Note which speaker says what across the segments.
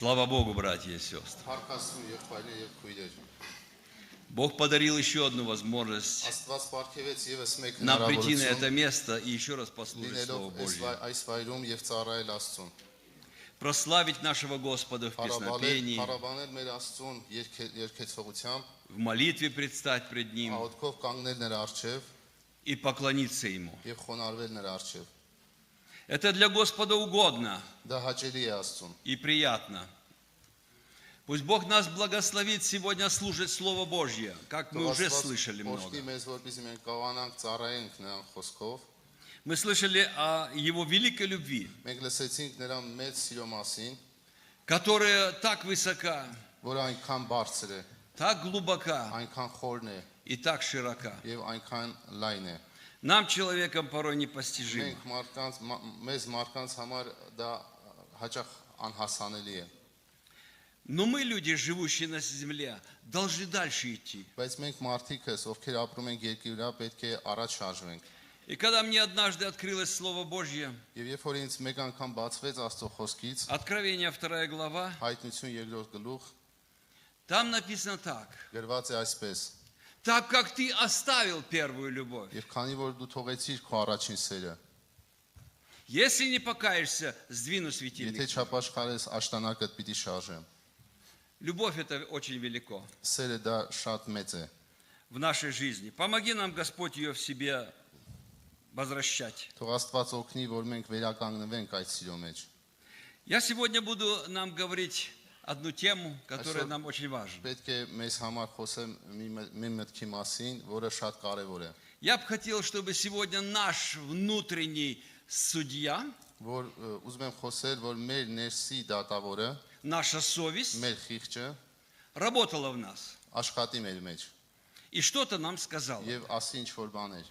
Speaker 1: Слава Богу, братья и сестры.
Speaker 2: Փառք Աստծուն եղբայրներ եւ քույրեր։
Speaker 1: Бог подарил еще одну возможность
Speaker 2: Աստված բարգեւեց եւս մեկ
Speaker 1: нам прийти на
Speaker 2: հնարավորություն
Speaker 1: это место и еще раз послужить
Speaker 2: լինելով
Speaker 1: Слову Божьему.
Speaker 2: այս վայրում եւ ծառայել Աստծուն։
Speaker 1: Прославить нашего Господа в песнопении,
Speaker 2: Փառաբանել մեր Աստծուն երգեցողությամբ,
Speaker 1: в молитве предстать пред Ним
Speaker 2: աղոթքով կանգնել նրա առջև
Speaker 1: и поклониться Ему.
Speaker 2: եւ խոնարհվել նրա առջև։
Speaker 1: Это для Господа угодно
Speaker 2: Դա հաճելի է Աստծուն։
Speaker 1: и приятно. Пусть Бог нас благословит сегодня слушать Слово Божье, как мы уже слышали много.
Speaker 2: Օգնի մեզ, որպեսզի մենք կարողանանք ծառայենք նրա խոսքով։
Speaker 1: Мы слышали о Его великой любви,
Speaker 2: Մենք լսեցինք նրա մեծ սիրո մասին,
Speaker 1: которая так высока,
Speaker 2: որը այնքան բարձր է,
Speaker 1: так глубока
Speaker 2: այնքան խորն է
Speaker 1: и так широка.
Speaker 2: եւ այնքան լայն է։
Speaker 1: Нам, человекам, порой непостижимо.
Speaker 2: Մենք մեզ մարդկանց համար դա հաճախ անհասանելի է։
Speaker 1: Но мы, люди, живущие на земле, должны дальше идти.
Speaker 2: Բայց մենք մարդիկս, ովքեր ապրում ենք երկրի վրա, պետք է առաջ շարժվենք։
Speaker 1: И когда мне однажды открылось Слово Божье,
Speaker 2: Եվ երբ որ ինձ մեկ անգամ բացվեց Աստծո խոսքից,
Speaker 1: Откровение 2 глава,
Speaker 2: Հայտնություն 2-րդ գլուխ,
Speaker 1: там написано так.
Speaker 2: գրված է այսպես.
Speaker 1: Так как ты оставил первую любовь,
Speaker 2: Եվ քանի որ դու թողեցիր քո առաջին սերը,
Speaker 1: если не покаешься, сдвину
Speaker 2: եթե
Speaker 1: светильник.
Speaker 2: չապաշխարես, աշտանակդ պիտի շարժեմ։
Speaker 1: Любовь это очень велико
Speaker 2: Սերը դա շատ մեծ է։
Speaker 1: в нашей жизни. Помоги нам, Господь, ее в себе возвращать.
Speaker 2: Թող Աստված օգնի, որ մենք վերականգնվենք այդ սիրո մեջ։
Speaker 1: Я сегодня буду нам говорить одну тему, которая нам очень важна.
Speaker 2: Պետք է մեզ համար խոսեմ մի մտքի մասին, որը շատ կարևոր է։
Speaker 1: Я бы хотел, чтобы сегодня наш внутренний судья,
Speaker 2: Որ ուզում եմ խոսել, որ մեր ներսի դատավորը,
Speaker 1: наша совесть
Speaker 2: մեր խիղճը
Speaker 1: работала в нас
Speaker 2: աշխատի մեր մեջ
Speaker 1: и что-то нам сказала.
Speaker 2: եւ ասի ինչ որ բաներ։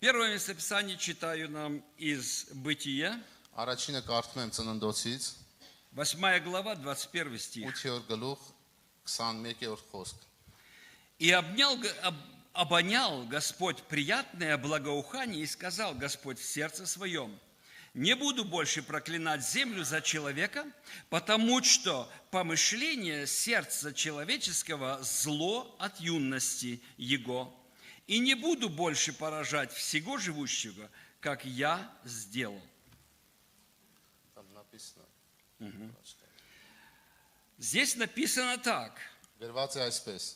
Speaker 1: Первое местописание читаю нам из Бытия,
Speaker 2: Առաջինը կարդում եմ Ծննդոցից,
Speaker 1: 8 глава, 21 стих.
Speaker 2: 8-րդ գլուխ 21-րդ խոսք։
Speaker 1: «И обонял Господь приятное благоухание, и сказал Господь в сердце своем: не буду больше проклинать землю за человека, потому что помышление сердца человеческого зло от юности его, и не буду больше поражать всего живущего, как я сделал». Здесь написано так.
Speaker 2: Գրված է այսպես.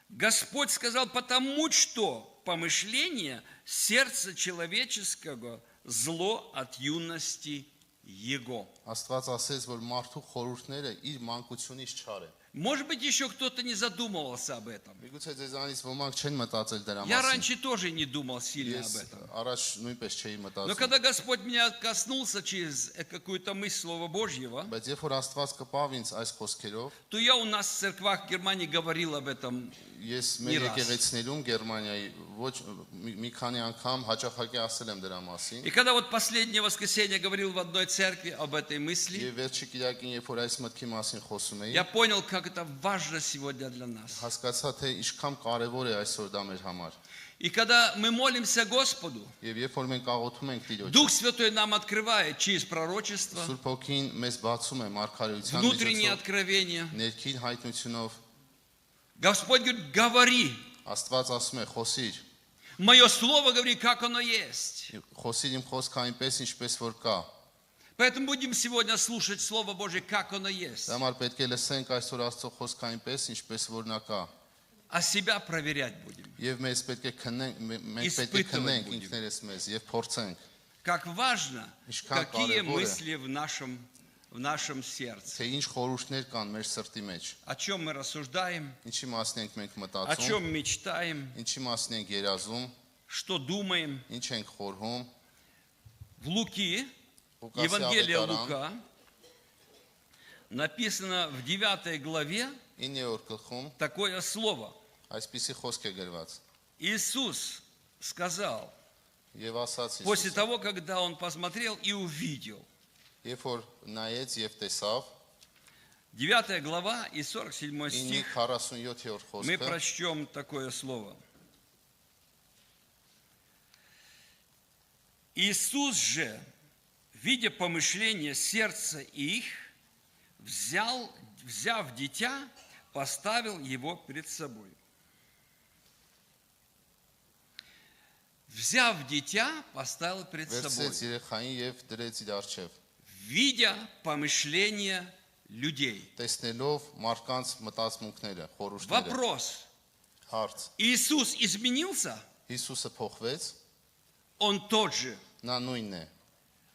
Speaker 1: Господь сказал, потому что помышление сердца человеческого зло от юности его.
Speaker 2: Աստված ասեց, որ մարդու խորհուրդները իր մանկությունից չար է։
Speaker 1: Может быть, еще кто-то не задумывался об этом.
Speaker 2: Միգուցե ձեզանից ոմանք չեն մտածել դրա
Speaker 1: Я
Speaker 2: մասին։
Speaker 1: раньше тоже не думал сильно об
Speaker 2: Ես
Speaker 1: этом.
Speaker 2: առաջ նույնպես չէի
Speaker 1: Но
Speaker 2: մտածում։
Speaker 1: когда Господь меня коснулся через какую-то мысль Слова Божьего,
Speaker 2: Բայց երբ որ Աստված կպավ ինձ այս խոսքերով,
Speaker 1: то я у нас в церквах в Германии говорил об этом.
Speaker 2: ես
Speaker 1: Մի
Speaker 2: մեր
Speaker 1: ռաս։
Speaker 2: եկեղեցիներում Գերմանիայի ոչ մի քանի անգամ հաճախակի ասել եմ դրա մասին։
Speaker 1: И когда вот последнее воскресенье говорил в одной церкви об этой мысли,
Speaker 2: Եվ վերջի կիրակին, երբ որ այս մտքի մասին խոսում էի,
Speaker 1: я понял, как это важно сегодня для нас.
Speaker 2: հասկացա, թե ինչքան կարևոր է այսօր դա մեր համար։
Speaker 1: И когда мы молимся Господу,
Speaker 2: Եվ երբ որ մենք աղոթում ենք Տիրոջը,
Speaker 1: Дух Святой нам открывает через пророчество,
Speaker 2: Սուրբ Հոգին մեզ бացում է մարգարեության
Speaker 1: внутренние
Speaker 2: միջոցով,
Speaker 1: откровения.
Speaker 2: ներքին հայտնությունով,
Speaker 1: Господь говорит, говори.
Speaker 2: Աստված ասում է, խոսիր,
Speaker 1: Мое слово говорит, как оно есть.
Speaker 2: խոսիր իմ խոսքը այնպես, ինչպես որ կա։
Speaker 1: Поэтому будем сегодня слушать Слово Божие, как оно есть.
Speaker 2: Դա համար պետք է լսենք այսօր Աստծո խոսքը այնպես, ինչպես որ նա կա։
Speaker 1: А себя проверять будем.
Speaker 2: Եվ մենք պետք է քննենք, մենք պետք է քննենք ինքներս մեզ եւ փորձենք,
Speaker 1: Как важно,
Speaker 2: Ишкан
Speaker 1: какие
Speaker 2: кареворе.
Speaker 1: мысли в нашем сердце.
Speaker 2: թե ինչ խորհուրդներ կան մեր սրտի մեջ,
Speaker 1: О чем мы рассуждаем,
Speaker 2: ինչի մասին ենք մենք
Speaker 1: о
Speaker 2: մտածում,
Speaker 1: чем мечтаем,
Speaker 2: ինչի մասին ենք երազում,
Speaker 1: что думаем.
Speaker 2: ինչ ենք խորհում։
Speaker 1: В Луки,
Speaker 2: Ղուկասի
Speaker 1: Евангелие
Speaker 2: ավետարան,
Speaker 1: Лука, написано в 9 главе
Speaker 2: 9-րդ գլխում
Speaker 1: такое слово.
Speaker 2: այսպիսի խոսք է գրված.
Speaker 1: Иисус сказал,
Speaker 2: Եվ ասաց
Speaker 1: после
Speaker 2: Հիսուսը,
Speaker 1: того, когда он посмотрел и увидел,
Speaker 2: երբ որ նայեց եւ տեսավ,
Speaker 1: 9 глава и 47
Speaker 2: 9-ի
Speaker 1: стих,
Speaker 2: 47-րդ
Speaker 1: мы
Speaker 2: խոսքը,
Speaker 1: прочтем такое слово. Иисус же, видя помышления сердца их, взяв дитя, поставил его перед собой. Взяв дитя, поставил перед собой,
Speaker 2: Վերցրեց երեխային եւ դրեց իր առջև,
Speaker 1: видя помышления людей.
Speaker 2: տեսնելով մարդկանց մտածմունքները, խորհուրդները։
Speaker 1: Вопрос.
Speaker 2: Հարց.
Speaker 1: Иисус изменился?
Speaker 2: Հիսուսը փոխվեց,
Speaker 1: Он тот же.
Speaker 2: նա նույնն է,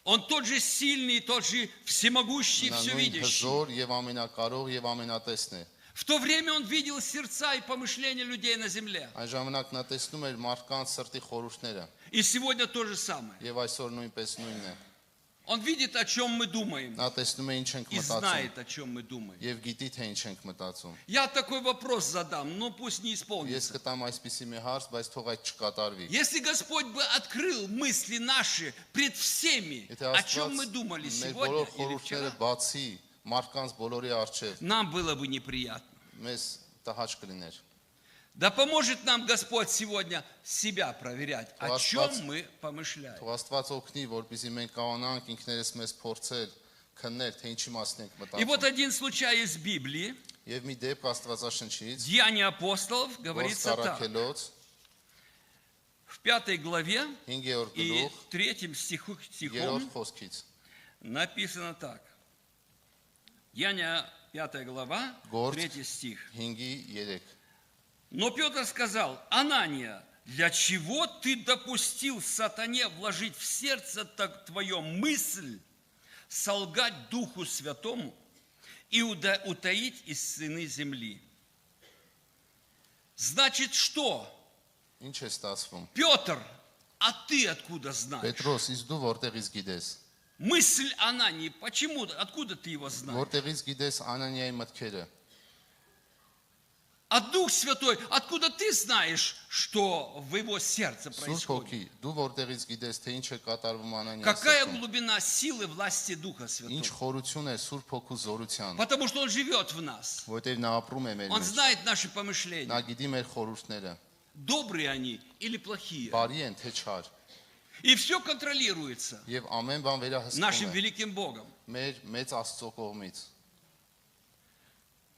Speaker 1: Он тот же сильный, тот же всемогущий,
Speaker 2: նա նույն
Speaker 1: всевидящий.
Speaker 2: հզոր եւ ամենակարող եւ ամենատեսն է։
Speaker 1: В то время он видел сердца и помышления людей на земле.
Speaker 2: Այն ժամանակ նա տեսնում էր մարդկանց սրտի խորհուրդները
Speaker 1: И сегодня то же самое.
Speaker 2: եւ այսօր нույնպես նույնն է։
Speaker 1: Он видит, о чем мы думаем,
Speaker 2: Նա տեսնում է ինչ ենք
Speaker 1: и
Speaker 2: մտածում
Speaker 1: знает, о чем мы думаем.
Speaker 2: եւ գիտի թե ինչ ենք մտածում։
Speaker 1: Я такой вопрос задам, но пусть не
Speaker 2: Ես
Speaker 1: исполнится.
Speaker 2: կտամ այսպիսի մի հարց, բայց թող այդ չկատարվի։
Speaker 1: Если Господь бы открыл мысли наши пред всеми,
Speaker 2: Եթե
Speaker 1: о чем мы
Speaker 2: Աստված
Speaker 1: думали
Speaker 2: մեր
Speaker 1: сегодня
Speaker 2: բոլոր
Speaker 1: или
Speaker 2: խորհուրդները
Speaker 1: вчера,
Speaker 2: բացի մարդկանց բոլորի առջև,
Speaker 1: нам было бы неприятно.
Speaker 2: մեզ տհաճ կլիներ։
Speaker 1: Да поможет нам Господь сегодня себя проверять, о
Speaker 2: Господь-
Speaker 1: чем мы помышляем.
Speaker 2: Թող Աստված օգնի, որպեսզի մենք կարողանանք ինքներս մեզ փորձել, քննել, թե ինչի մասին ենք
Speaker 1: И вот
Speaker 2: մտածում։
Speaker 1: один случай из Библии,
Speaker 2: Եվ մի դեպք Աստվածաշնչից,
Speaker 1: Деяния апостолов,
Speaker 2: որ
Speaker 1: говорится так.
Speaker 2: Սարաքելոց
Speaker 1: В 5 главе
Speaker 2: 5-րդ
Speaker 1: и
Speaker 2: գլուխ
Speaker 1: 3 стихом
Speaker 2: 3-րդ խոսքից։
Speaker 1: написано так. Деяния 5 глава,
Speaker 2: Горд.
Speaker 1: 3 стих.
Speaker 2: 5-3։
Speaker 1: Но Петр сказал: Анания, для чего ты допустил сатане вложить в сердце твое мысль, солгать Духу Святому и утаить из сыны земли? Значит, что?
Speaker 2: Ինչ է ստացվում։
Speaker 1: Петр, а ты откуда знаешь?
Speaker 2: Պետրոս, իսկ դու որտեղից գիտես։
Speaker 1: Мысль Анании, почему, откуда ты его знаешь?
Speaker 2: Որտեղից գիտես Անանիայի մտքերը։
Speaker 1: А Дух Святой, откуда ты знаешь, что в его сердце
Speaker 2: Սուրբ
Speaker 1: происходит?
Speaker 2: հոգի, դու որտեղից գիտես, թե ինչ է կատարվում Անանիայի
Speaker 1: Какая
Speaker 2: սրտում։
Speaker 1: глубина силы власти Духа
Speaker 2: Ինչ
Speaker 1: Святого?
Speaker 2: խորություն է Սուրբ հոգու զորության,
Speaker 1: Потому что Он живет в нас.
Speaker 2: որտեղ նա ապրում է մեր
Speaker 1: Он
Speaker 2: մեջ։
Speaker 1: знает наши
Speaker 2: Նա
Speaker 1: помышления.
Speaker 2: գիտի մեր խորհուրդները,
Speaker 1: Добрые они или плохие.
Speaker 2: բարի են թե չար,
Speaker 1: И все контролируется
Speaker 2: եւ ամեն բան
Speaker 1: нашим
Speaker 2: վերահսկվում է
Speaker 1: великим Богом.
Speaker 2: մեր մեծ Աստծո кողմից։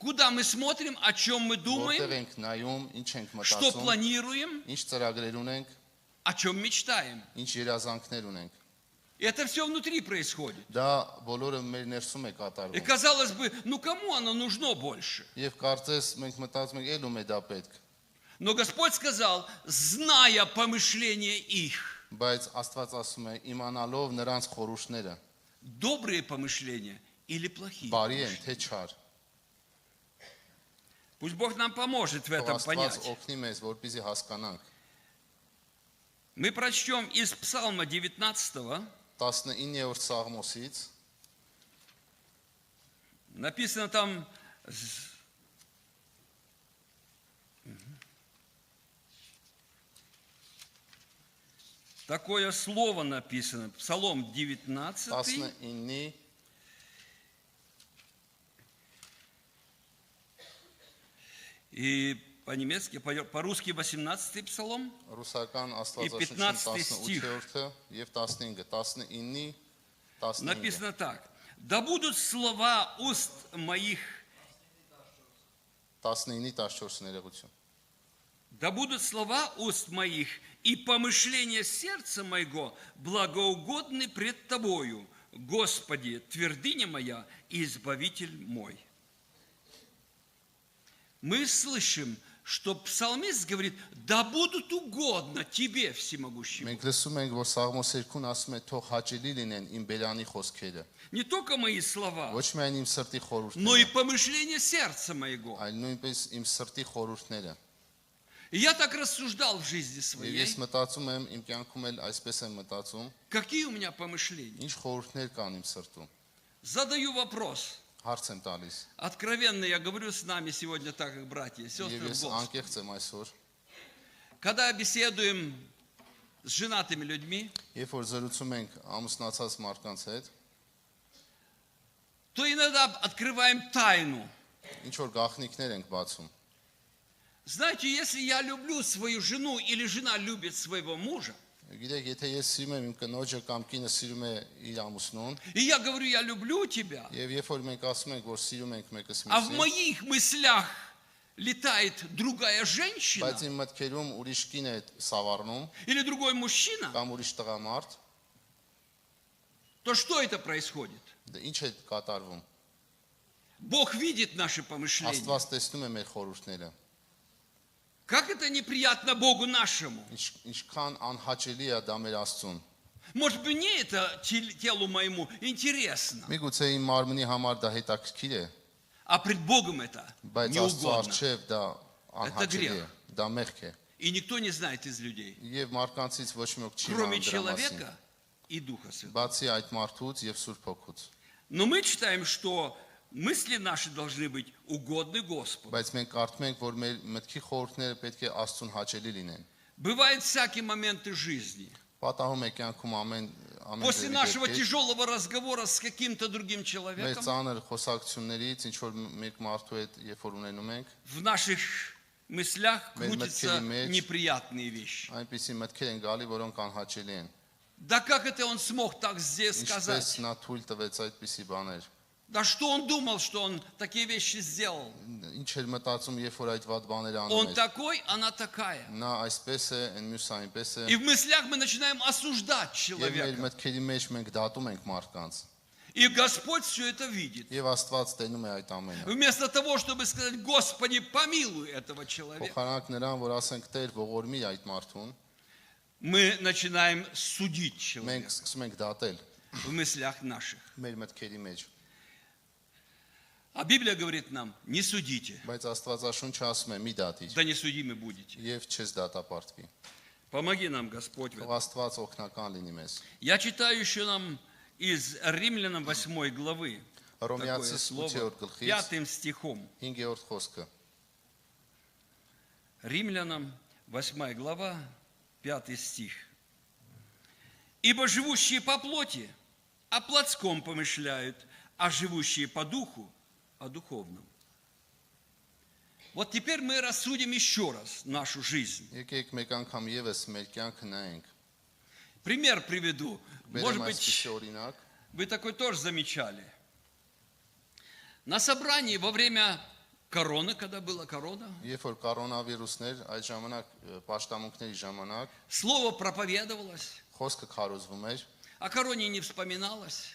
Speaker 1: Куда мы смотрим, о чем мы
Speaker 2: Որտեղ
Speaker 1: думаем,
Speaker 2: ենք նայում, ինչ ենք
Speaker 1: что
Speaker 2: մտածում,
Speaker 1: планируем,
Speaker 2: ինչ ծրագրեր ունենք,
Speaker 1: о чем мечтаем.
Speaker 2: ինչ երազանքներ ունենք։
Speaker 1: И это все внутри происходит.
Speaker 2: Դա բոլորը մեր ներսում է
Speaker 1: И
Speaker 2: կատարվում։
Speaker 1: казалось бы, ну кому оно нужно больше?
Speaker 2: Եվ կարծես մենք մտածում ենք, ելում է դա պետք,
Speaker 1: Но Господь сказал, зная помышления их,
Speaker 2: բայց Աստված ասում է, իմանալով նրանց խորհուրդները,
Speaker 1: добрые помышления или плохие.
Speaker 2: բարի են թե չար։
Speaker 1: Пусть Бог нам поможет в
Speaker 2: Թող
Speaker 1: этом
Speaker 2: Աստված
Speaker 1: понять.
Speaker 2: օգնի մեզ, որպեսզի հասկանանք։
Speaker 1: Мы прочтем из Псалма 19,
Speaker 2: 19-րդ Սաղմոսից
Speaker 1: написано там, такое слово написано, Псалом 19,
Speaker 2: 19-ի
Speaker 1: и по-немецки, по-русски 18 Псалом,
Speaker 2: ռուսական
Speaker 1: 15
Speaker 2: Աստվածաշնչի 18-րդը եւ 15-ը, 19-ի 15-ը։
Speaker 1: написано так. Да будут слова уст моих,
Speaker 2: 19-ի 14 ներողություն։
Speaker 1: да будут слова уст моих и помышления сердца моего благоугодны пред Тобою, Господи, твердыня моя и избавитель мой. Мы слышим, что псалмист говорит, да будут угодно Тебе, всемогущий.
Speaker 2: Մենք լսում ենք, որ Սաղմոս 2-ն ասում է, թող հաճելի լինեն իմ բերանի խոսքերը։
Speaker 1: Не только мои слова,
Speaker 2: Ոչ միայն իմ սրտի
Speaker 1: но и
Speaker 2: խորհուրդները,
Speaker 1: помышления сердца моего.
Speaker 2: այլ նույնպես իմ սրտի խորհուրդները։
Speaker 1: И я так рассуждал в жизни
Speaker 2: Եվ
Speaker 1: своей,
Speaker 2: ես մտածում եմ, իմ կյանքում էլ այսպես եմ մտածում,
Speaker 1: какие у меня помышления.
Speaker 2: ինչ խորհուրդներ կան իմ сртում։
Speaker 1: Задаю вопрос.
Speaker 2: Հարց եմ տալիս։
Speaker 1: Откровенно я говорю с нами сегодня так, как братья и
Speaker 2: Եվ
Speaker 1: сестры в
Speaker 2: ես
Speaker 1: Господе.
Speaker 2: անկեղծ եմ այսօր,
Speaker 1: Когда беседуем с женатыми людьми,
Speaker 2: երբ որ զրուցում ենք ամուսնացած մարդկանց հետ,
Speaker 1: то иногда открываем тайну.
Speaker 2: ինչ որ գաղտնիքներ ենք բացում։
Speaker 1: Знаете, если я люблю свою жену или жена любит своего мужа,
Speaker 2: Գիտեք, եթե ես սիրում եմ իմ կնոջը կամ կինը սիրում է իր ամուսնուն,
Speaker 1: и я говорю, я люблю тебя,
Speaker 2: եւ երբ որ մենք ասում ենք, որ սիրում ենք մեկս
Speaker 1: а в
Speaker 2: մյուսին,
Speaker 1: моих мыслях летает другая женщина
Speaker 2: բայց իմ մտքերում ուրիշ կին է սավառնում
Speaker 1: или другой мужчина,
Speaker 2: կամ ուրիշ տղամարդ,
Speaker 1: то что это происходит?
Speaker 2: դա ինչ է կատարվում։
Speaker 1: Бог видит наши помышления.
Speaker 2: Աստված տեսնում է մեր խորհուրդները։
Speaker 1: Как это неприятно Богу нашему.
Speaker 2: Ինչքան անհաճելի է դա մեր Աստծուն։
Speaker 1: Может быть, мне это телу моему интересно,
Speaker 2: Միգուցե իմ մարմնի համար դա հետաքրքիր է,
Speaker 1: а пред Богом это
Speaker 2: բայց
Speaker 1: не
Speaker 2: Աստծո
Speaker 1: угодно.
Speaker 2: առջև դա անհաճելի է, դա մեղք է։
Speaker 1: И никто не знает из людей,
Speaker 2: Եվ մարկանցից ոչ մի ոք չի
Speaker 1: кроме
Speaker 2: իմանում դրա մասին։
Speaker 1: человека и Духа Святого.
Speaker 2: Բացի այդ մարդուց եւ Սուրբ Հոգուց։
Speaker 1: Но мы читаем, что мысли наши должны быть угодны Господу.
Speaker 2: Բայց մենք կարդում ենք, որ մեր մտքի խորհուրդները պետք է Աստծուն հաճելի լինեն։
Speaker 1: Бывают всякие моменты жизни.
Speaker 2: Պատահում է կյանքում ամեն
Speaker 1: После нашего
Speaker 2: դեպքեր,
Speaker 1: тяжелого разговора с каким-то другим
Speaker 2: մեր
Speaker 1: человеком,
Speaker 2: ծանր խոսակցություններից, ինչ որ մեկ մարդու հետ երբ որ ունենում ենք,
Speaker 1: в наших мыслях
Speaker 2: Մեր
Speaker 1: крутятся
Speaker 2: մտքերի մեջ
Speaker 1: неприятные вещи.
Speaker 2: այնպիսի մտքեր են գալի, որոնք անհաճելի են։
Speaker 1: Да как это он смог так здесь
Speaker 2: Ինչպես
Speaker 1: сказать?
Speaker 2: նա թույլ тվեց այդպիսի баներ։
Speaker 1: Да что он думал, что он такие вещи сделал?
Speaker 2: Ինչ էր мտածում, երբ որ այդ վատ բաները անում
Speaker 1: Он
Speaker 2: էր։
Speaker 1: такой, она такая.
Speaker 2: Նա այսպես է, այն մյուսը այնպես է։
Speaker 1: И в мыслях мы начинаем осуждать
Speaker 2: Եվ մեր
Speaker 1: человека.
Speaker 2: մտքերի մեջ մենք դատում ենք մարդկանց։
Speaker 1: И Господь все это видит.
Speaker 2: Եվ Աստված տենում է այդ ամենը։
Speaker 1: Вместо того, чтобы сказать, Господи, помилуй этого человека,
Speaker 2: Փոխանակ նրան, որ ասենք Տեր ողորմի այդ մարդուն,
Speaker 1: мы начинаем судить
Speaker 2: մենք
Speaker 1: человека
Speaker 2: սկսում ենք դատել
Speaker 1: в мыслях наших.
Speaker 2: մեր մտքերի մեջ։
Speaker 1: А Библия говорит нам, не судите,
Speaker 2: Բայց Աստվածաշունչը ասում է՝ մի դատիր
Speaker 1: да не судимы будете.
Speaker 2: եւ չես դատապարտվի։
Speaker 1: Помоги нам, Господь. в этом.
Speaker 2: Թող Աստված օգնական լինի մեզ։
Speaker 1: Я читаю еще нам из Римлянам 8 главы. Такое
Speaker 2: Հռոմեացիս
Speaker 1: слово
Speaker 2: 8-րդ գլխից
Speaker 1: 5 стихом.
Speaker 2: 5-րդ խոսքը։
Speaker 1: Римлянам 8 глава, 5 стих. «Ибо живущие по плоти о плотском помышляют, а живущие по духу о духовном». Вот теперь мы рассудим еще раз нашу жизнь.
Speaker 2: Եկեք մեկ անգամ եւս մեր կյանքը նայենք։
Speaker 1: Пример приведу. Может
Speaker 2: Բերեմ
Speaker 1: быть,
Speaker 2: այսպիսի օրինակ։
Speaker 1: вы такой тоже замечали. На собрании во время короны, когда была корона,
Speaker 2: Երբ որ կորոնավիրուսներ, այդ ժամանակ պաշտամունքների ժամանակ
Speaker 1: слово проповедовалось,
Speaker 2: խոսքը քարոզվում էր,
Speaker 1: о короне не вспоминалось,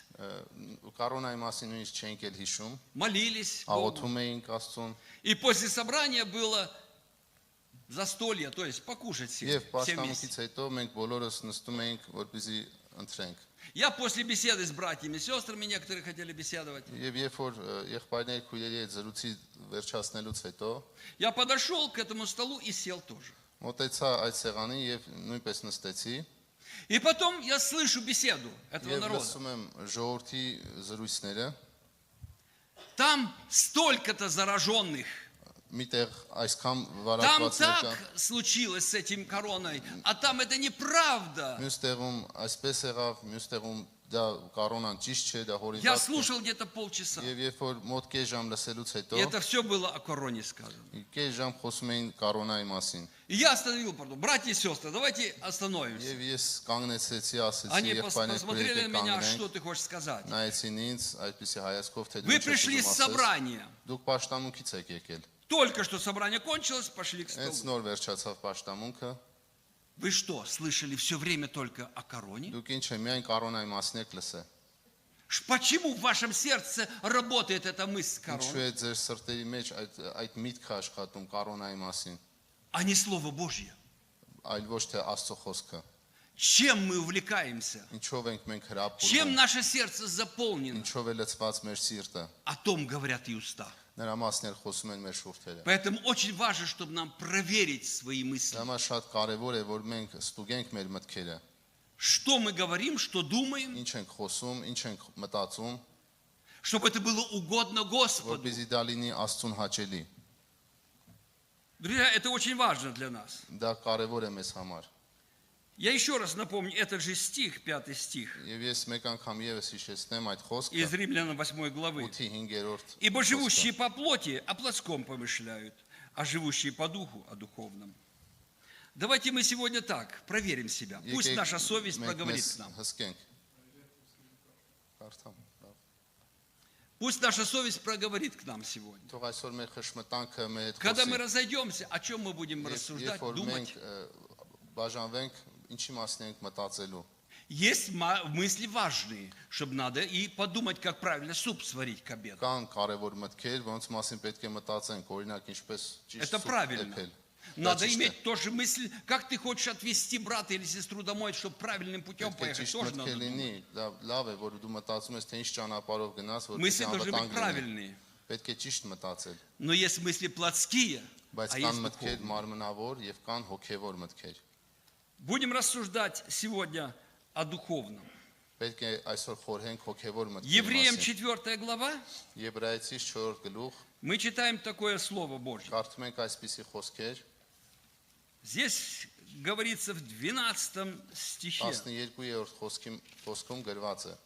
Speaker 2: կորոնայի մասին նույնիսկ չենք էլ հիշում,
Speaker 1: молились Богу.
Speaker 2: աղոթում էինք Աստծուն,
Speaker 1: И после собрания было застолье, то есть покушать все,
Speaker 2: եւ
Speaker 1: все вместе.
Speaker 2: պաշտամունքից հետո մենք բոլորս նստում էինք, որպեսզի ընտրենք։
Speaker 1: Я после беседы с братьями и сестрами, некоторые хотели беседовать,
Speaker 2: Եվ երբ որ եղբայրների քույրերի հետ զրույցի վերջացնելուց հետո
Speaker 1: я подошел к этому столу и сел тоже.
Speaker 2: մոտեցա այդ սեղանին եւ նույնպես նստեցի
Speaker 1: И потом я слышу беседу этого
Speaker 2: եւ
Speaker 1: народа.
Speaker 2: լսում եմ ժողովրդի զրույցները,
Speaker 1: Там столько-то зараженных.
Speaker 2: միտեղ այսքան
Speaker 1: Там
Speaker 2: վարակվածներ կան,
Speaker 1: так случилось с этим короной, а там это неправда.
Speaker 2: մյուս տեղում այսպես եղավ, մյուս տեղում դա կորոնան ճիշտ չէ, դա
Speaker 1: Я
Speaker 2: հորինված է։
Speaker 1: слушал где-то полчаса.
Speaker 2: Եվ երբ որ մոտ կես ժամ լսելուց
Speaker 1: И
Speaker 2: հետո,
Speaker 1: это все было о короне сказано.
Speaker 2: կես ժամ խոսում էին կորոնայի մասին։
Speaker 1: И я остановил, пардон, братья и сестры, давайте остановимся.
Speaker 2: Եվ ես կանգնեցեցի, ասեցի
Speaker 1: Они
Speaker 2: եղբայրներ
Speaker 1: посмотрели на
Speaker 2: քույրեր
Speaker 1: меня,
Speaker 2: կանգնենք,
Speaker 1: что ты хочешь сказать.
Speaker 2: նայեցին ինձ այդպիսի հայացքով, թե
Speaker 1: Вы
Speaker 2: դու
Speaker 1: пришли с собрания.
Speaker 2: Դուք պաշտամունքից եք եկել։
Speaker 1: Только что собрание кончилось, пошли к
Speaker 2: Հենց
Speaker 1: столу.
Speaker 2: նոր վերջացավ պաշտամունքը,
Speaker 1: Вы что, слышали все время только о короне?
Speaker 2: դուք ինչ է միայն կորոնայի մասին եք լսել։
Speaker 1: Почему в вашем сердце работает эта мысль
Speaker 2: Ինչու
Speaker 1: короны,
Speaker 2: է ձեր սրտերի մեջ այդ միտքը աշխատում կորոնայի մասին,
Speaker 1: а не Слово Божье?
Speaker 2: այլ ոչ թե Աստծո խոսքը։
Speaker 1: Чем мы увлекаемся?
Speaker 2: Ինչով ենք մենք
Speaker 1: Чем
Speaker 2: հրապուրվում,
Speaker 1: наше сердце заполнено?
Speaker 2: ինչով է լցված մեր սիրտը։
Speaker 1: О том говорят и уста.
Speaker 2: Նրա մասներ խոսում են մեր շուրթերը։
Speaker 1: Поэтому очень важно, чтобы нам проверить свои мысли.
Speaker 2: Դա մա շատ կարևոր է, որ մենք ստուգենք մեր մտքերը,
Speaker 1: Что мы говорим, что думаем,
Speaker 2: ինչ ենք խոսում, ինչ ենք մտածում,
Speaker 1: чтобы это было угодно Господу.
Speaker 2: որպեսզի դա լինի Աստծուն հաճելի։
Speaker 1: Друзья, это очень важно для нас.
Speaker 2: Դա կարևոր է մեզ համար։
Speaker 1: Я еще раз напомню, этот же стих, 5 стих,
Speaker 2: Եվ ես մեկ անգամ եւս հիշեցնեմ այդ խոսքը
Speaker 1: из Римлянам 8 главы.
Speaker 2: 8-5-րդ։
Speaker 1: «Ибо живущие по плоти о плотском помышляют, а живущие по духу о духовном. Давайте мы сегодня так проверим себя. Пусть наша совесть проговорит к нам.
Speaker 2: Հսկենք։ Կարդամ։
Speaker 1: Пусть наша совесть проговорит к нам сегодня.
Speaker 2: Թող այսօր մեր խշմտանքը մեր հետ
Speaker 1: Когда мы
Speaker 2: խոսի։
Speaker 1: разойдемся, о чем мы будем рассуждать,
Speaker 2: Երբ որ
Speaker 1: думать?
Speaker 2: մենք բաժանվենք, ինչի մասին ենք մտածելու։
Speaker 1: Есть мысли важные, чтобы надо и подумать, как правильно суп сварить к обеду.
Speaker 2: Կան կարևոր մտքեր, որոնց մասին պետք է մտածենք, օրինակ ինչպես ճիշտ
Speaker 1: Это
Speaker 2: սուպ
Speaker 1: правильно.
Speaker 2: էփել։
Speaker 1: Надо
Speaker 2: Դա ճիշտ է։
Speaker 1: иметь тоже мысль, как ты хочешь отвезти брата или сестру домой, чтобы правильным путем
Speaker 2: Պետք է
Speaker 1: поехать.
Speaker 2: ճիշտ
Speaker 1: Тоже
Speaker 2: մտքեր
Speaker 1: надо думать.
Speaker 2: լինի, լավ է, որ դու մտածում ես, թե ինչ ճանապարհով գնաս, որ
Speaker 1: Мысли
Speaker 2: պետք է
Speaker 1: должны быть
Speaker 2: անվտանգ լինի։
Speaker 1: правильные.
Speaker 2: Պետք է ճիշտ мտածել,
Speaker 1: Но есть мысли плотские,
Speaker 2: բայց
Speaker 1: а
Speaker 2: կան
Speaker 1: есть
Speaker 2: մտքեր
Speaker 1: духовные.
Speaker 2: մարմնավոր եւ կան հոգեվոր մտքեր։
Speaker 1: Будем рассуждать сегодня о духовном.
Speaker 2: Պետք է այսօր խորհենք հոգեվոր մտքերի
Speaker 1: Евреям
Speaker 2: մասին։
Speaker 1: 4 глава,
Speaker 2: Եբրայեցիս 4 գլուխ,
Speaker 1: мы читаем такое слово Божье.
Speaker 2: կարդում ենք այսպիսի խոսքեր,
Speaker 1: Здесь говорится в 12 стихе.
Speaker 2: 12-րդ խոսքում գրված է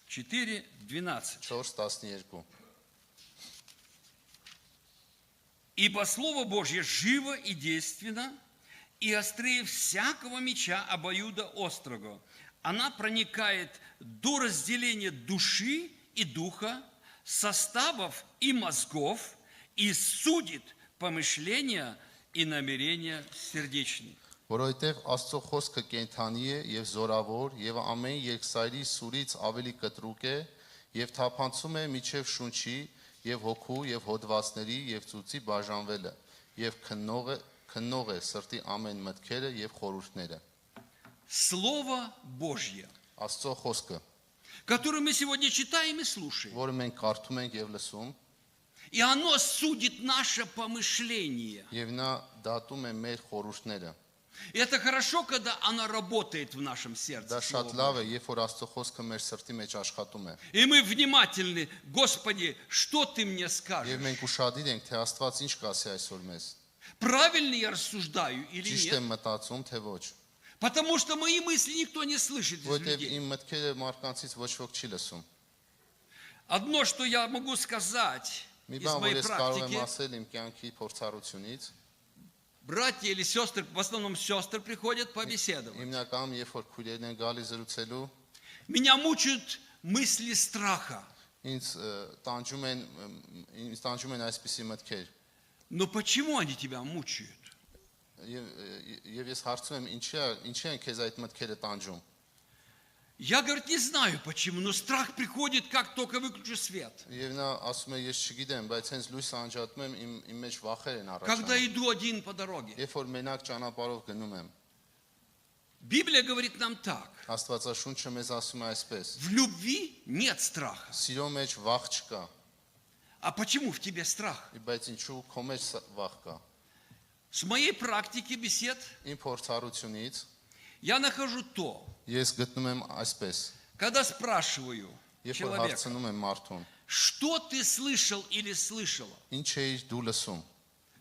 Speaker 1: 4:12.
Speaker 2: 4:12։
Speaker 1: Ибо Слово Божье живо и действенно, и острее всякого меча обоюдоострого. Она проникает до разделения души и духа, составов и мозгов, и судит помышления и намерения сердечные.
Speaker 2: Որովհետև Աստծո խոսքը կենթանի է եւ զորավոր եւ ամեն երկսայրի սուրից ավելի կտրուկ է եւ թափանցում է միջև շունչի եւ հոգու եւ հոդվածների եւ ծուծի բաժանվելը եւ քննող է սրտի ամեն մտքերը եւ խորհուրդները։
Speaker 1: Слово Божье,
Speaker 2: Աստծո խոսքը,
Speaker 1: которое мы сегодня читаем и слушаем.
Speaker 2: որը մենք կարդում ենք եւ լսում,
Speaker 1: И оно судит наше помышление.
Speaker 2: եւ նա դատում է մեր խորհուրդները։
Speaker 1: И это хорошо, когда оно работает в нашем
Speaker 2: Դա
Speaker 1: сердце.
Speaker 2: շատ
Speaker 1: Слово
Speaker 2: լավ
Speaker 1: Божье.
Speaker 2: է, երբ որ Աստծո խոսքը մեր սրտի մեջ աշխատում է։
Speaker 1: И мы внимательны. Господи, что ты мне
Speaker 2: Եվ
Speaker 1: скажешь?
Speaker 2: մենք ուշադիր ենք, թե Աստված ինչ կասի այսօր մեզ։
Speaker 1: Правильно я рассуждаю или
Speaker 2: Ճիշտ
Speaker 1: нет?
Speaker 2: եմ մտածում, թե ոչ։
Speaker 1: Потому что мои мысли никто не слышит из
Speaker 2: Որտեւ
Speaker 1: людей.
Speaker 2: իմ մտքերը մարդկանցից ոչ ոք չի лսում։
Speaker 1: Одно, что я могу сказать
Speaker 2: Մի
Speaker 1: из
Speaker 2: բան, որ
Speaker 1: моей
Speaker 2: ես կարող եմ
Speaker 1: практики,
Speaker 2: ասել իմ կյանքի փորձառությունից,
Speaker 1: братья или сестры, в основном сестры приходят побеседовать.
Speaker 2: հիմնականում երբ որ քույրերն են գալի զրուցելու,
Speaker 1: Меня мучают мысли страха.
Speaker 2: ինձ տանջում են այսպիսի մտքեր։
Speaker 1: Но почему они тебя мучают?
Speaker 2: Եվ ես հարցում եմ, ինչի են քեզ այդ մտքերը տանջում։
Speaker 1: Я, говорит, не знаю почему, но страх приходит, как только выключу свет.
Speaker 2: Եվ նա ասում է, ես չգիտեմ, բայց հենց լույսը անջատում եմ, իմ մեջ վախեր են
Speaker 1: Когда
Speaker 2: առաջանում։
Speaker 1: иду один по дороге.
Speaker 2: Երբ որ մենակ ճանապարհով գնում եմ,
Speaker 1: Библия говорит нам так.
Speaker 2: Աստվածաշունչը մեզ ասում է այսպես.
Speaker 1: В любви нет страха.
Speaker 2: Սիրո մեջ վախ չկա,
Speaker 1: А почему в тебе страх?
Speaker 2: բայց ինչու քո մեջ վախ կա։
Speaker 1: С моей практики бесед
Speaker 2: Իմ փորձառությունից
Speaker 1: я нахожу то,
Speaker 2: ես գտնում եմ այսպես.
Speaker 1: когда спрашиваю
Speaker 2: Երբ որ
Speaker 1: человека,
Speaker 2: հարցնում եմ մարդուն,
Speaker 1: что ты слышал или слышала?
Speaker 2: ինչ էիր դու լսում,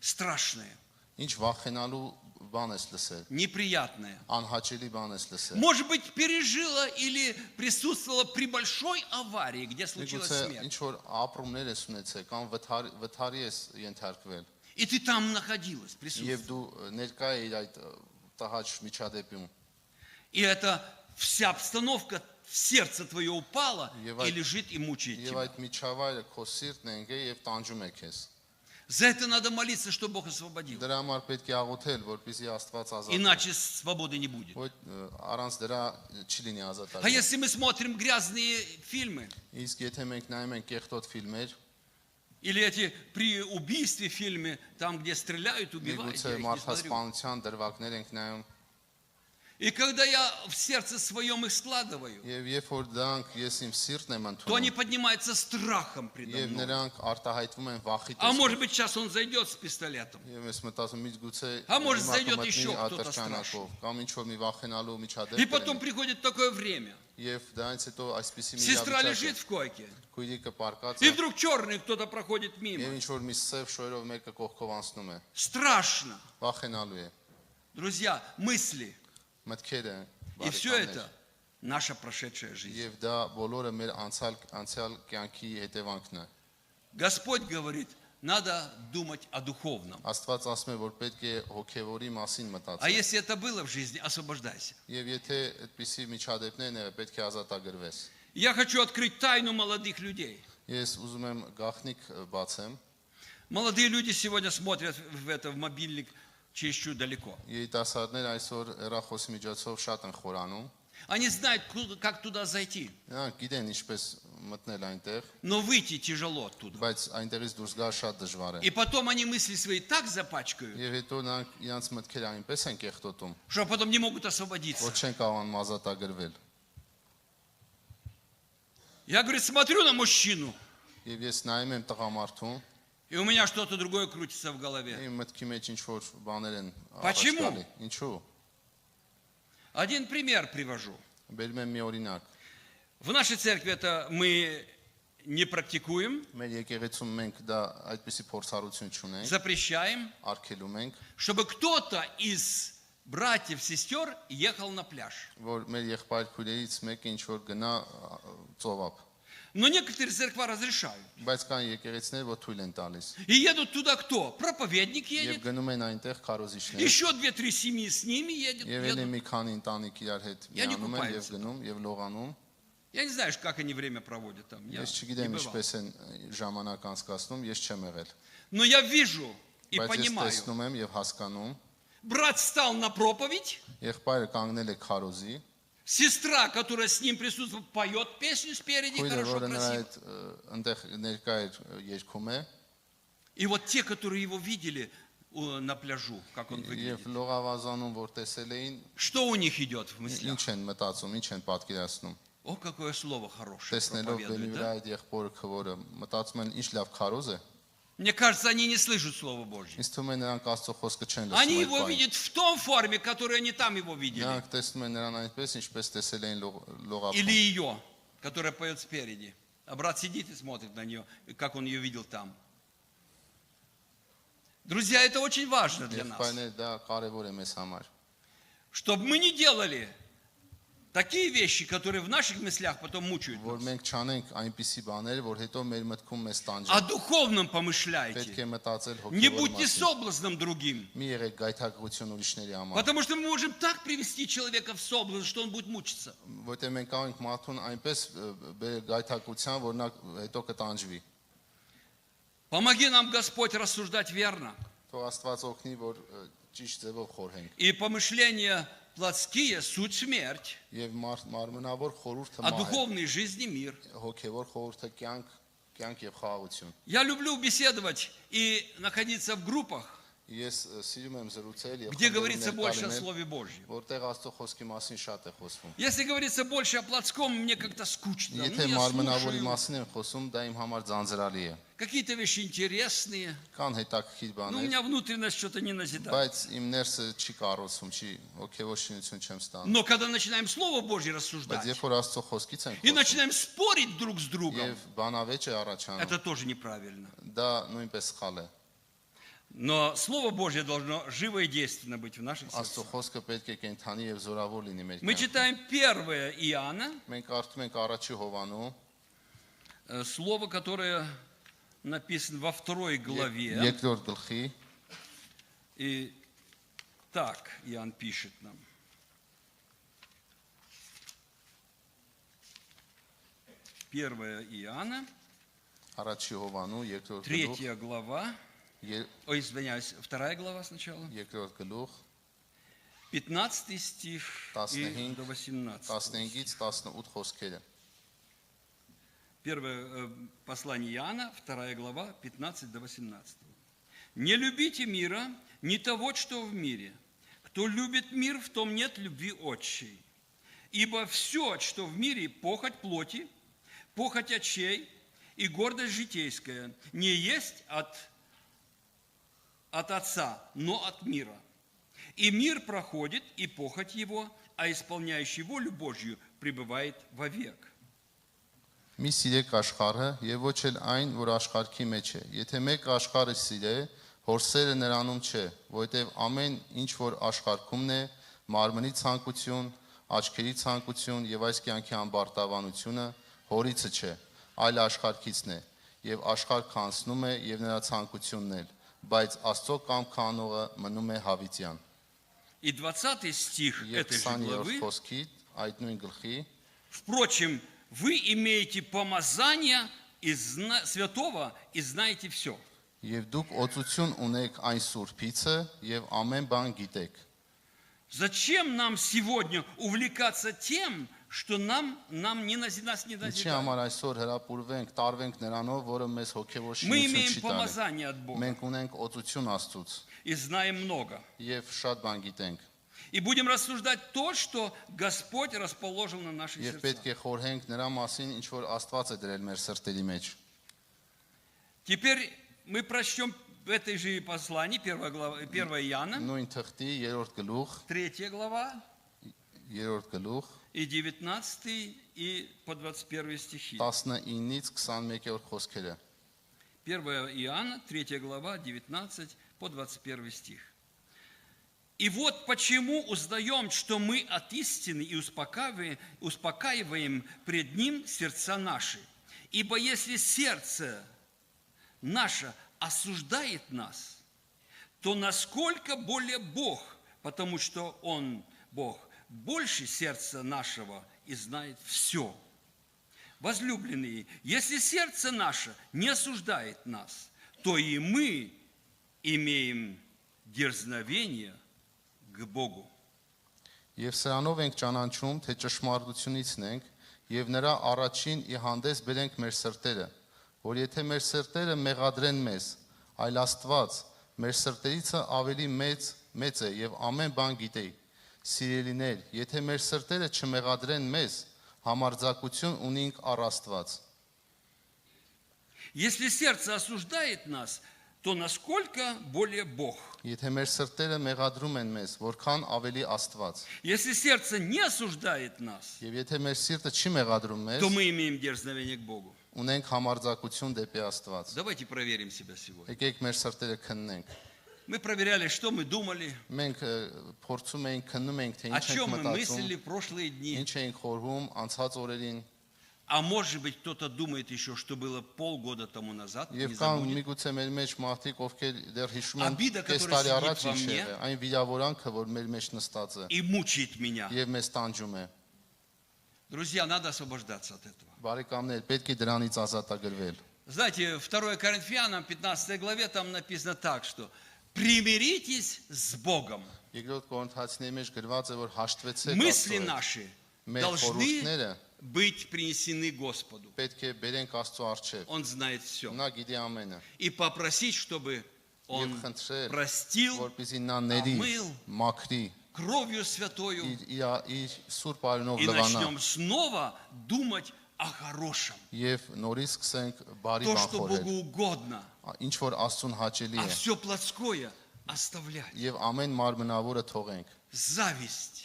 Speaker 1: Страшное,
Speaker 2: ինչ վախենալու բան ես լսել,
Speaker 1: неприятное.
Speaker 2: անհաճելի բան ես լսել։
Speaker 1: Может быть, пережила или присутствовала при большой аварии, где случилась
Speaker 2: Միգուցե
Speaker 1: смерть.
Speaker 2: ինչ որ ապրումներ ես ունեցել, կամ վթարի ես ենթարկվել,
Speaker 1: И ты там находилась, присутствовала.
Speaker 2: եւ դու ներկա էիր այդ տհաճ միջադեպում։
Speaker 1: И эта вся обстановка в сердце твое упала
Speaker 2: Евай-
Speaker 1: и лежит и мучает
Speaker 2: Եվ
Speaker 1: тебя.
Speaker 2: այդ միջավայրը քո սիրտն է ընկել եւ տանջում է քեզ։
Speaker 1: За это надо молиться, чтобы Бог освободил.
Speaker 2: Դրա համար պետք է աղոթել, որպեսզի Աստված ազատի։
Speaker 1: Иначе свободы не будет.
Speaker 2: Ոչ առանց дրա չի լինի
Speaker 1: А
Speaker 2: ազատալի։
Speaker 1: если мы смотрим грязные фильмы,
Speaker 2: Իսկ եթե մենք նայում ենք կեղտոտ ֆիլմեր,
Speaker 1: или эти при убийстве фильмы, там, где стреляют, убивают,
Speaker 2: միգուցե
Speaker 1: я их не смотрю.
Speaker 2: մարդասպանության դրվագներ ենք նայում,
Speaker 1: И когда я в сердце своем их складываю,
Speaker 2: եւ երբ որ դրանք ես իմ սիրտն եմ
Speaker 1: то они
Speaker 2: ընդունում,
Speaker 1: поднимаются страхом предо
Speaker 2: եւ
Speaker 1: мной.
Speaker 2: նրանք արտահայտվում են վախի
Speaker 1: А
Speaker 2: տեսքով։
Speaker 1: может быть, сейчас он зайдет с пистолетом.
Speaker 2: Եվ ես մտածում միգուցե
Speaker 1: А может,
Speaker 2: հիմա
Speaker 1: зайдет
Speaker 2: կմտնի
Speaker 1: еще кто-то
Speaker 2: ատրճանակով, կամ ինչ որ մի վախենալու միջադեպ
Speaker 1: И потом
Speaker 2: կլինի։
Speaker 1: приходит такое время.
Speaker 2: Եվ դրանից հետո այսպիսի մի
Speaker 1: Сестра
Speaker 2: իրավիճակ
Speaker 1: лежит в койке.
Speaker 2: քույրիկը պարկած
Speaker 1: И
Speaker 2: է,
Speaker 1: вдруг черный кто-то проходит
Speaker 2: եւ
Speaker 1: мимо.
Speaker 2: ինչ որ մի սև շոյրով մեկը կողքով անցնում է,
Speaker 1: Страшно.
Speaker 2: վախենալու է։
Speaker 1: Друзья, мысли.
Speaker 2: Մտքերը
Speaker 1: И все это наша прошедшая жизнь.
Speaker 2: Եվ դա բոլորը մեր անցյալ կյանքի հետևանքն է։
Speaker 1: Господь говорит, надо думать о духовном.
Speaker 2: Աստված ասում է, որ պետք է հոգևորի մասին
Speaker 1: А
Speaker 2: մտածել։
Speaker 1: если это было в жизни, освобождайся.
Speaker 2: Եվ եթե այդպիսի միջադեպներն եղել, պետք է ազատագրվես։
Speaker 1: Я хочу открыть тайну молодых людей.
Speaker 2: Ես ուզում եմ գաղտնիք բացեմ։
Speaker 1: Молодые люди сегодня смотрят в мобильник чересчур далеко.
Speaker 2: Երիտասարդներ այսօր հեռախոսի միջոցով շատ են խորանում։
Speaker 1: Они знают, как туда зайти.
Speaker 2: Նրանք գիտեն ինչպես մտնել այնտեղ,
Speaker 1: Но выйти тяжело оттуда.
Speaker 2: բայց այնտեղից դուրս գալ շատ դժվար է։
Speaker 1: И потом они мысли свои так запачкают,
Speaker 2: Եվ հետո նրանք իրancs մտքերը այնպես են կեղտոտում,
Speaker 1: что потом не могут освободиться.
Speaker 2: որ չեն կարողանում ազատագրվել։
Speaker 1: Я, говорит, смотрю на мужчину,
Speaker 2: Եվ ես նայում եմ տղամարդուն,
Speaker 1: и у меня что-то другое крутится в голове.
Speaker 2: իմ մտքի մեջ ինչ որ բաներ են
Speaker 1: Почему?
Speaker 2: գալի։ Ինչու՞։
Speaker 1: Один пример привожу.
Speaker 2: Բերում եմ մի օրինակ։
Speaker 1: В нашей церкви это мы не практикуем,
Speaker 2: Մեր եկեղեցում մենք դա այդպիսի փորձառություն չունենք,
Speaker 1: запрещаем,
Speaker 2: արգելում ենք,
Speaker 1: чтобы кто-то из братьев, сестер ехал на пляж.
Speaker 2: որ մեր եղբայր քույրերից մեկը ինչ որ գնա ծովափ։
Speaker 1: Но некоторые церкви разрешают.
Speaker 2: Բայց կան եկեղեցիներ, որ թույլ են տալիս։
Speaker 1: И едут туда кто? Проповедник
Speaker 2: Եվ
Speaker 1: едет,
Speaker 2: գնում են այնտեղ քարոզիչներ։
Speaker 1: еще 2-3 семьи с ними
Speaker 2: Եվ ելի
Speaker 1: едут.
Speaker 2: մի քանի ընտանիք իրար հետ
Speaker 1: Я не
Speaker 2: միանում են եւ
Speaker 1: կուպայից
Speaker 2: գնում եւ лողանում։
Speaker 1: Я не знаю, как они время проводят там. Я
Speaker 2: Ես
Speaker 1: не
Speaker 2: չգիտեմ
Speaker 1: бывал.
Speaker 2: ինչպես են ժամանակ անցկացնում, ես չեմ եղել։
Speaker 1: Но я вижу и
Speaker 2: Բայց ես
Speaker 1: понимаю.
Speaker 2: տեսնում եմ եւ հասկանում,
Speaker 1: Брат встал на проповедь,
Speaker 2: եղբայրը կանգնել է քարոզի,
Speaker 1: сестра, которая с ним присутствует, поет песню спереди,
Speaker 2: քույրը,
Speaker 1: хорошо,
Speaker 2: որը նրա
Speaker 1: красиво.
Speaker 2: հետ այնտեղ ներկա էր երգում է,
Speaker 1: И вот те, которые его видели на пляжу, как он выглядит,
Speaker 2: եւ լողավազանում, որ տեսել էին,
Speaker 1: что у них идет в мыслях?
Speaker 2: ինչ են մտածում, ինչ են պատկերացնում։
Speaker 1: О, какое слово хорошее
Speaker 2: Տեսնելով բելի
Speaker 1: проповедует,
Speaker 2: վրա
Speaker 1: да?
Speaker 2: այդ եղբորը քվորը, մտածում են ինչ լավ քարոզ է։
Speaker 1: Мне кажется, они не слышат Слово Божье.
Speaker 2: Ինձ թվում է նրանք Աստծո խոսքը չեն
Speaker 1: Они
Speaker 2: լսում այդ
Speaker 1: его
Speaker 2: բանը։
Speaker 1: видят в том форме, которую они там его видели.
Speaker 2: Նրանք տեսնում են նրան այնպես, ինչպես տեսել էին
Speaker 1: Или
Speaker 2: լողափում։
Speaker 1: ее, которая поет спереди. А брат сидит и смотрит на нее, как он ее видел там. Друзья, это очень важно для нас.
Speaker 2: Եղբայրներ, դա կարևոր է մեզ համար։
Speaker 1: Чтобы мы не делали такие вещи, которые в наших мыслях потом мучают
Speaker 2: Որ
Speaker 1: нас.
Speaker 2: մենք չանենք այնպիսի բաներ, որ հետո մեր մտքում մեզ
Speaker 1: О
Speaker 2: տանջեն։
Speaker 1: духовном
Speaker 2: Պետք
Speaker 1: помышляйте.
Speaker 2: է մտածել
Speaker 1: Не
Speaker 2: հոգևոր
Speaker 1: будьте
Speaker 2: մասին։
Speaker 1: соблазном другим.
Speaker 2: Մի եղեք գայթակղություն ուրիշների համար,
Speaker 1: Потому что мы можем так привести человека в соблазн, что он будет мучиться.
Speaker 2: որտեղ մենք կարող ենք մարդուն այնպես բերել գայթակղության, որ նա հետո կտանջվի։
Speaker 1: Помоги нам, Господь, рассуждать верно.
Speaker 2: Թող Աստված օգնի, որ ճիշտ ձևով խորհենք։
Speaker 1: И помышления плотские – суть смерть,
Speaker 2: Եվ մարմնավոր խորհուրդը
Speaker 1: а
Speaker 2: մահ է,
Speaker 1: духовной жизни – мир.
Speaker 2: հոգևոր խորհուրդը կյանք եւ խաղաղություն։
Speaker 1: Я люблю беседовать и находиться в группах,
Speaker 2: Ես սիրում եմ զրուցել եւ
Speaker 1: где говорится больше о Слове Божьем.
Speaker 2: որտեղ Աստծո խոսքի մասին շատ է խոսվում։
Speaker 1: Если говорится больше о плотском, мне как-то скучно. Ну,
Speaker 2: Եթե
Speaker 1: я
Speaker 2: մարմնավորի
Speaker 1: слушаю.
Speaker 2: մասին եմ խոսում, դա իմ համար ձանձրալի է։
Speaker 1: Какие-то вещи интересные.
Speaker 2: Կան հետաքրքիր
Speaker 1: Но у
Speaker 2: բաներ,
Speaker 1: меня внутренность что-то не назидает.
Speaker 2: բայց իմ ներսը չի կառուցում, չի հոգևոր շինություն չեմ ստանում։
Speaker 1: Но когда начинаем Слово Божье
Speaker 2: Բայց
Speaker 1: рассуждать
Speaker 2: երբ որ Աստծո խոսքից ենք
Speaker 1: и
Speaker 2: խոսում
Speaker 1: начинаем спорить друг с другом,
Speaker 2: եւ բանավեճ է առաջանում,
Speaker 1: это тоже неправильно.
Speaker 2: դա նույնպես սխալ է։
Speaker 1: Но Слово Божье должно живо и действенно быть в наших
Speaker 2: Աստծո
Speaker 1: сердцах.
Speaker 2: խոսքը պետք է կենթանի եւ զորավոր լինի մեր
Speaker 1: Мы
Speaker 2: կյանքում։
Speaker 1: читаем 1 Иоанна,
Speaker 2: Մենք կարդում ենք առաջի Հովանու
Speaker 1: слово, которое написано во 2 главе.
Speaker 2: երկրորդ գլխի
Speaker 1: И так Иоанн пишет нам. 1 Иоанна,
Speaker 2: առաջի Հովանու երկրորդ գլուխ
Speaker 1: 3 глава, ой, извиняюсь, 2 глава сначала,
Speaker 2: երկրորդ գլուխ
Speaker 1: 15 стих и
Speaker 2: 15,
Speaker 1: до 18.
Speaker 2: 15-ից 18 խոսքերը։
Speaker 1: Первое послание Иоанна, 2 глава, 15 до 18. «Не любите мира, не того, что в мире. Кто любит мир, в том нет любви отчей. Ибо все, что в мире, похоть плоти, похоть очей и гордость житейская, не есть от Отца, но от мира. И мир проходит, и похоть его, а исполняющий волю Божью пребывает вовек».
Speaker 2: Մի սիրեք աշխարհը եւ ոչ էլ այն, որ աշխարհքի մեջ է։ Եթե մեկ աշխարհը սիրե, հոր սերը նրանում չէ, որովհետեւ ամեն ինչ որ աշխարհքումն է, մարմնի ցանկություն, աչքերի ցանկություն եւ այս կյանքի ամբարտավանությունը հորիցը չէ, այլ աշխարհքիցն է։ եւ աշխարհ քանցնում է եւ նրա ցանկությունն էլ, բայց Աստծո կամքը անողը մնում է հավիտյան։
Speaker 1: И 20 стих
Speaker 2: Եվ
Speaker 1: этой же
Speaker 2: 20-րդ
Speaker 1: главы.
Speaker 2: խոսքի այդ նույն գլխի
Speaker 1: Впрочем, вы имеете помазание святого и знаете все.
Speaker 2: Եվ дուք օծություն ունեք այն Սուրբիցը եւ ամեն բան գիտեք։
Speaker 1: Зачем нам сегодня увлекаться тем, что нас не
Speaker 2: Ինչի
Speaker 1: назидает?
Speaker 2: համար այսօր հրապուրվենք, տարվենք նրանով, որը մեզ հոգեոր
Speaker 1: Мы
Speaker 2: շինություն
Speaker 1: имеем
Speaker 2: չի տալի։
Speaker 1: помазание от Бога
Speaker 2: Մենք ունենք օծություն Աստծուց
Speaker 1: и знаем много.
Speaker 2: եւ շատ բան գիտենք։
Speaker 1: И будем рассуждать то, что Господь расположил на наши
Speaker 2: Եվ
Speaker 1: сердца.
Speaker 2: պետք է խորհենք նրա մասին, ինչ որ Աստված է դրել մեր սրտերի մեջ։
Speaker 1: Теперь мы прочтем в этой же послании, 1 Иоанна,
Speaker 2: Նույն թղթի 3-րդ գլուխ,
Speaker 1: 3 глава,
Speaker 2: 3-րդ գլուխ,
Speaker 1: и 19 и по 21 стихи.
Speaker 2: 19-ից 21-րդ խոսքերը։
Speaker 1: 1 Иоанна, 3 глава, 19 по 21 стих. И вот почему узнаем, что мы от истины и успокаиваем пред Ним сердца наши. Ибо если сердце наше осуждает нас, то насколько более Бог, потому что Он, Бог, больше сердца нашего и знает все. Возлюбленные, если сердце наше не осуждает нас, то и мы имеем дерзновение к Богу.
Speaker 2: Եվ սրանով ենք ճանաչում, թե ճշմարտությունիցն ենք եւ նրա առաջին ի հանդես բերենք մեր սրտերը, որ եթե մեր սրտերը մեղադրեն մեզ, այլ Աստված մեր սրտերիցը ավելի մեծ է եւ ամեն բան գիտե։ Սիրելիներ, եթե մեր սրտերը չմեղադրեն մեզ, համարձակություն ունենք առ Աստված։
Speaker 1: Если сердце осуждает нас, то насколько более Бог.
Speaker 2: Եթե մեր սրտերը մեղադրում են մեզ, որքան ավելի Աստված։
Speaker 1: Если сердце не осуждает нас,
Speaker 2: Եվ եթե մեր սիրտը չի մեղադրում մեզ,
Speaker 1: то мы имеем дерзновение к Богу.
Speaker 2: ունենք համարձակություն դեպի Աստված։
Speaker 1: Давайте проверим себя сегодня.
Speaker 2: Եկեք մեր սրտերը քննենք։
Speaker 1: Мы проверяли, что мы думали,
Speaker 2: Մենք փորձում ենք, քննում ենք, թե
Speaker 1: о
Speaker 2: ինչ ենք
Speaker 1: чем мы
Speaker 2: մտածում,
Speaker 1: мыслили в прошлые дни.
Speaker 2: ինչ ենք խորհում անցած օրերին,
Speaker 1: А может быть, кто-то думает еще, что было полгода тому назад, не
Speaker 2: եւ կան
Speaker 1: забудет.
Speaker 2: միգուցե մեր մեջ մարդիկ, ովքեր դեռ հիշում են
Speaker 1: Обида,
Speaker 2: կես
Speaker 1: которая
Speaker 2: տարի
Speaker 1: сидит
Speaker 2: առաջ
Speaker 1: во
Speaker 2: ինչ
Speaker 1: мне.
Speaker 2: եղել, այն վիրավորանքը, որ մեր մեջ նստած է
Speaker 1: И мучает меня.
Speaker 2: եւ մեզ տանջում է։
Speaker 1: Друзья, надо освобождаться от этого.
Speaker 2: Բարեկամներ, պետք է դրանից ազատագրվել։
Speaker 1: Знаете, 2 Коринфянам, 15 главе, там написано так, что примиритесь с Богом.
Speaker 2: Երկրորդ Կորինթացիների մեջ գրված է, որ հաշտվեցեք
Speaker 1: Мысли
Speaker 2: Աստծո հետ։
Speaker 1: наши
Speaker 2: Մեր
Speaker 1: должны
Speaker 2: խորհուրդները
Speaker 1: быть принесены Господу.
Speaker 2: պետք է բերենք Աստծո առջև։
Speaker 1: Он знает все.
Speaker 2: Նա գիտի ամենը։
Speaker 1: И попросить, чтобы Он
Speaker 2: Եվ խնդրել,
Speaker 1: простил
Speaker 2: որպեսզի նա ների,
Speaker 1: ամիլ,
Speaker 2: մաքրի,
Speaker 1: кровью святою.
Speaker 2: իր սուրբ արյունով
Speaker 1: И
Speaker 2: լվանա
Speaker 1: начнем снова думать о хорошем.
Speaker 2: եւ нորից սկսենք բարի
Speaker 1: То,
Speaker 2: բան
Speaker 1: что
Speaker 2: խորել։
Speaker 1: Богу угодно.
Speaker 2: Ինչ որ Աստծուն հաճելի
Speaker 1: А
Speaker 2: է
Speaker 1: все плотское оставлять.
Speaker 2: եւ ամեն մարմնավորը թողենք։
Speaker 1: Зависть,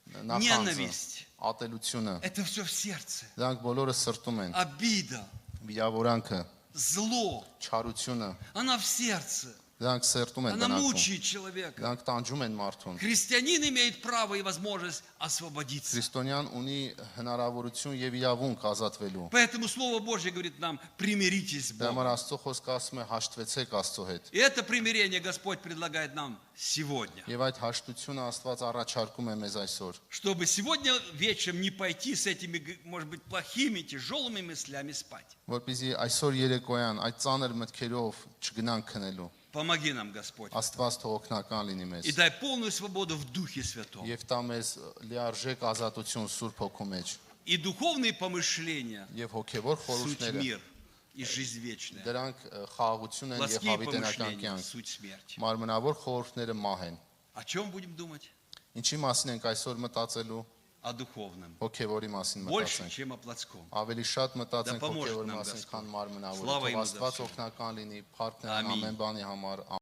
Speaker 2: Նախանձը,
Speaker 1: Նենավիստ.
Speaker 2: ատելությունը,
Speaker 1: это все в сердце.
Speaker 2: դրանք բոլորը սրտում են։
Speaker 1: Обида,
Speaker 2: Վիրավորանքը,
Speaker 1: зло,
Speaker 2: չարությունը,
Speaker 1: она в сердце.
Speaker 2: դրանք սրտում են
Speaker 1: Она
Speaker 2: բնակվում։
Speaker 1: мучает человека.
Speaker 2: Դրանք տանջում են մարդուն։
Speaker 1: Христианин имеет право и возможность освободиться.
Speaker 2: Քրիստոնյան ունի հնարավորություն եւ իրավունք ազատվելու։
Speaker 1: Поэтому Слово Божье говорит нам, примиритесь с
Speaker 2: Դա համար
Speaker 1: Богом.
Speaker 2: Աստծո խոսքը ասում է հաշտվեցեք Աստծո հետ։
Speaker 1: И это примирение Господь предлагает нам сегодня.
Speaker 2: Եվ այդ հաշտությունը Աստված առաջարկում է մեզ այսօր,
Speaker 1: Чтобы сегодня вечером не пойти с этими, может быть, плохими, тяжелыми мыслями спать.
Speaker 2: որպեսզի այսօր երեկոյան այդ ծանր մտքերով չգնանք քնելու։
Speaker 1: Помоги нам, Господь.
Speaker 2: Աստված թող օգնական լինի մեզ։
Speaker 1: И дай полную свободу в Духе Святом.
Speaker 2: Եվ տա մեզ լիարժեք ազատություն Սուրբ Հոգու մեջ։
Speaker 1: И духовные помышления,
Speaker 2: Եվ հոգևոր
Speaker 1: суть
Speaker 2: խորհուրդները
Speaker 1: мир и жизнь вечная.
Speaker 2: դրանք խաղաղություն են եւ
Speaker 1: Плотские
Speaker 2: հավիտենական
Speaker 1: помышления,
Speaker 2: կյանք։
Speaker 1: суть смерть.
Speaker 2: Մարմնավոր խորհուրդները մահ են։
Speaker 1: О чем будем думать?
Speaker 2: Ինչի մասին ենք այսօր մտածելու,
Speaker 1: О духовном.
Speaker 2: հոգևորի մասին
Speaker 1: Больше,
Speaker 2: մտածենք։
Speaker 1: чем о плотском.
Speaker 2: Ավելի շատ մտածենք
Speaker 1: Դա պոմոժ
Speaker 2: հոգևորի
Speaker 1: нам
Speaker 2: մասին,
Speaker 1: Господь.
Speaker 2: քան մարմնավոր։
Speaker 1: Slava
Speaker 2: Թող
Speaker 1: իմը
Speaker 2: Աստված
Speaker 1: Դասում։
Speaker 2: օգնական լինի, փառք նրան
Speaker 1: Ամին։
Speaker 2: ամեն բանի համար։